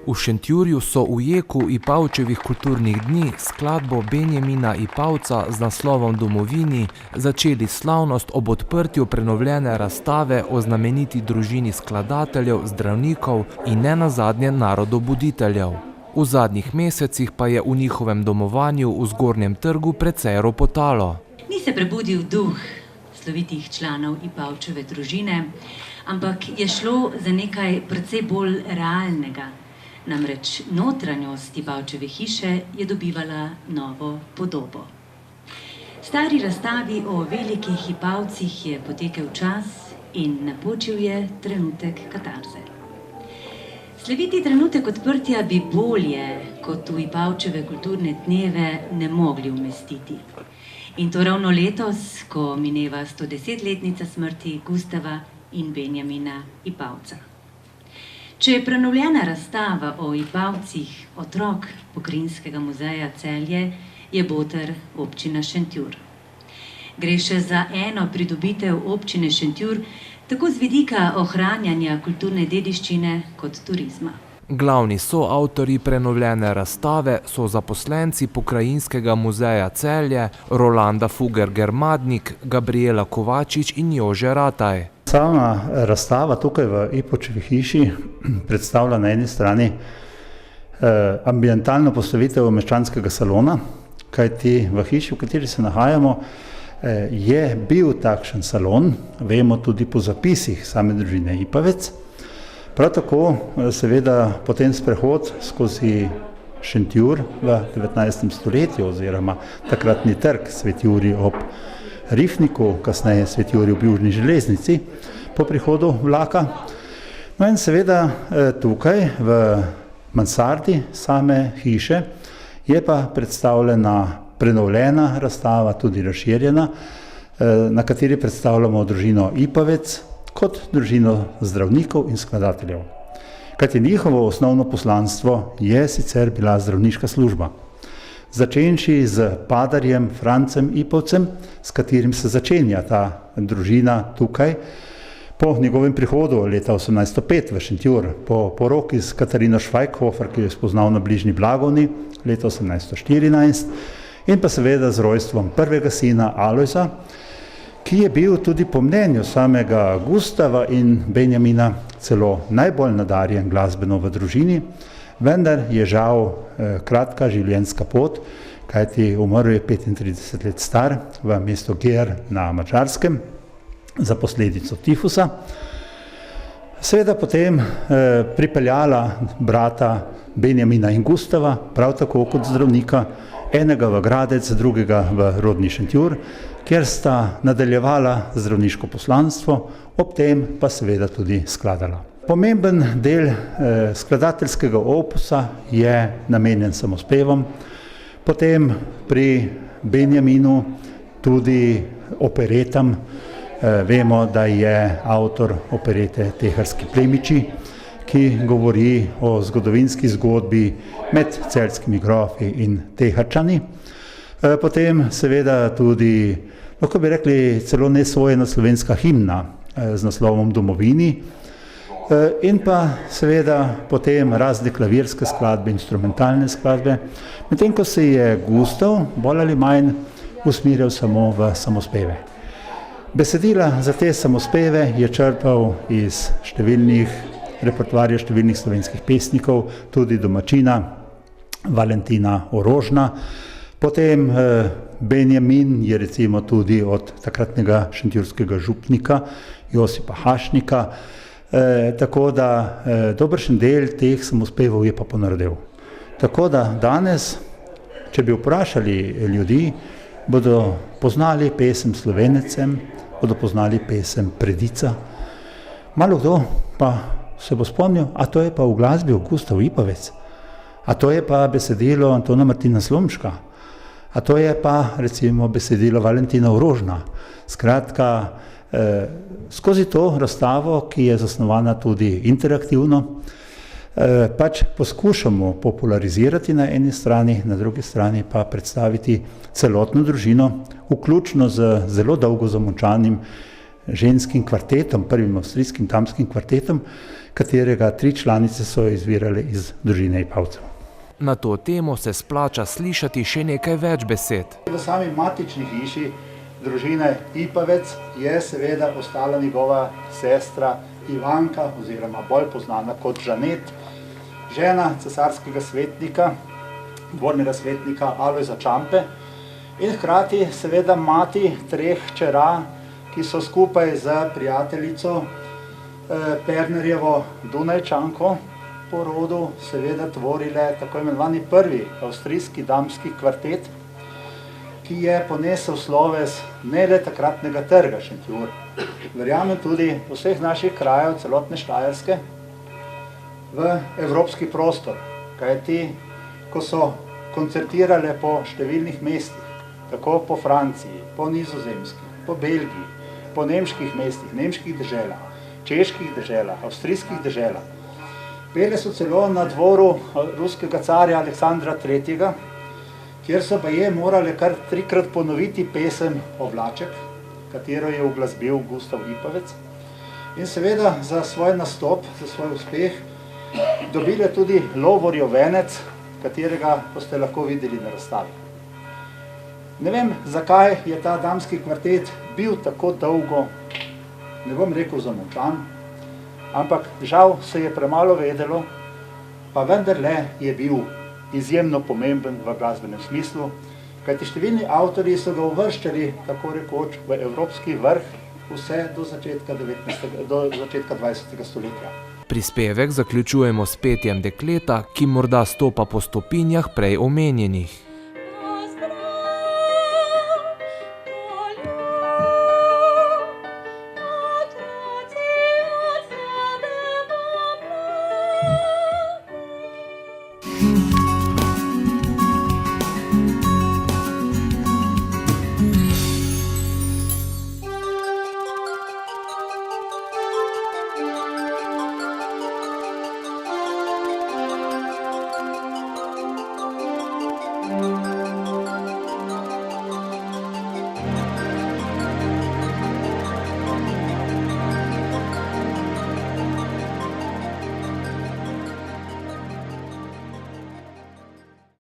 V Šentjurju so v jeku Ipavčevih kulturnih dni skladbo Benjamina Ipavca z naslovom Domovini začeli slavnost ob odprtju prenovljene razstave o znameniti družini skladateljev, zdravnikov in nenazadnje narodobuditeljev. V zadnjih mesecih pa je v njihovem domovanju v Zgornjem trgu precej ropotalo. Ni se prebudil duh slovitih članov Ipavčeve družine, ampak je šlo za nekaj precej bolj realnega. Namreč notranjost Ipavčeve hiše je dobivala novo podobo. Stari razstavi o velikih Ipavcih je potekel čas in napočil je trenutek katarze. Sleviti trenutek odprtja bi bolje, kot v Ipavčeve kulturne dneve, ne mogli umestiti. In to ravno letos, ko mineva 110-letnica smrti Gustava in Benjamina Ipavca. Če je prenovljena razstava o Ipavcih otrok Pokrajinskega muzeja Celje, je boter občina Šentjur. Gre še za eno pridobitev občine Šentjur, tako z vidika ohranjanja kulturne dediščine kot turizma. Glavni soavtorji prenovljene razstave so zaposlenci Pokrajinskega muzeja Celje, Rolanda Fuger-Germadnik, Gabriela Kovačič in Jože Rataj. Sama razstava tukaj v Ipavčevi hiši predstavlja na eni strani ambientalno postavitev meščanskega salona, kajti v hiši, v kateri se nahajamo, je bil takšen salon, vemo tudi po zapisih same družine Ipavec. Prav tako seveda potem sprehod skozi Šentjur v 19. stoletju oziroma takratni trg Sveti Jurij ob Rifniku, kasneje Sveti Jurij ob Južni železnici po prihodu vlaka. No in seveda tukaj v mansardi same hiše je pa predstavljena prenovljena razstava, tudi razširjena, na kateri predstavljamo družino Ipavec kot družino zdravnikov in skladateljev. Kajti njihovo osnovno poslanstvo je sicer bila zdravniška služba. Začenši z padarjem Francem Ipavcem, s katerim se začenja ta družina tukaj, po njegovem prihodu leta 1805 v Šentjur, po poroki s Katarino Švajkhofer, ki jo je spoznal na bližnji Blagovni leta 1814, in pa seveda z rojstvom prvega sina Alojza, ki je bil tudi po mnenju samega Gustava in Benjamina celo najbolj nadarjen glasbeno v družini, vendar je žal kratka življenjska pot, kajti umrl je 35 let star v mestu Ger na Madžarskem za posledico tifusa. Seveda potem pripeljala brata Benjamina in Gustava, prav tako kot zdravnika, enega v Gradec, drugega v rodni Šentjur, kjer sta nadaljevala zdravniško poslanstvo, ob tem pa seveda tudi skladala. Pomemben del skladateljskega opusa je namenjen samospevom, potem pri Benjaminu tudi operetam. Vemo, da je avtor operete Teharski plemiči, ki govori o zgodovinski zgodbi med celjskimi grofi in Teharčani. Potem seveda tudi, lahko bi rekli, celo nesvojena slovenska himna z naslovom Domovini. In pa seveda potem razne klavirske skladbe, instrumentalne skladbe, medtem ko se je Gustav bolj ali manj usmerjal samo v samospeve. Besedila za te samospeve je črpal iz številnih repertoarjev številnih slovenskih pesnikov, tudi domačina Valentina Orožna. Potem Benjamin je recimo tudi od takratnega šentjurskega župnika Josipa Hašnika, tako da dobršen del teh samospevov je pa ponarodil. Tako da danes, če bi vprašali ljudi, bodo poznali pesem Slovenecem, bodo poznali pesem Predica. Malo kdo pa se bo spomnil, a to je pa v glasbi Gustav Ipavec, a to je pa besedilo Antona Martina Slomška, a to je pa recimo besedilo Valentina Orožna. Skratka, skozi to razstavo, ki je zasnovana tudi interaktivno, pač poskušamo popularizirati na eni strani, na drugi strani pa predstaviti celotno družino, vključno z zelo dolgo zamolčanim ženskim kvartetom, prvim avstrijskim damskim kvartetom, katerega 3 članice so izvirale iz družine Ipavcev. Na to temo se splača slišati še nekaj več besed. V sami matični hiši družine Ipavec je seveda ostala njegova sestra Ivanka, oziroma bolj poznana kot Žanet, žena cesarskega svetnika, dvornega svetnika Alojza Čampe, in hkrati seveda mati 3 hčera, ki so skupaj z prijateljico Pernerjevo Dunajčanko po rodu seveda tvorile tako imenovani prvi avstrijski damski kvartet, ki je ponesel sloves ne le takratnega trga Šentjur, verjamem tudi vseh naših krajev, celotne Štajerske, v evropski prostor, kajti ko so koncertirale po številnih mestih, tako po Franciji, po Nizozemski, po Belgiji, po nemških mestih, nemških deželah, čeških deželah, avstrijskih deželah. Pele so celo na dvoru ruskega carja Aleksandra III., kjer so baje morale kar 3-krat ponoviti pesem Oblaček, katero je uglasbil Gustav Ipavec. In seveda za svoj nastop, za svoj uspeh, dobile tudi lovorjev venec, katerega boste lahko videli na razstavi. Ne vem, zakaj je ta damski kvartet bil tako dolgo, ne bom rekel zamolčan, ampak žal se je premalo vedelo, pa vendarle je bil izjemno pomemben v glasbenem smislu, kajti številni avtorji so ga uvrščali tako rekoč v evropski vrh vse do začetka 20. stoletja. Prispevek zaključujemo s petjem dekleta, ki morda stopa po stopinjah prej omenjenih.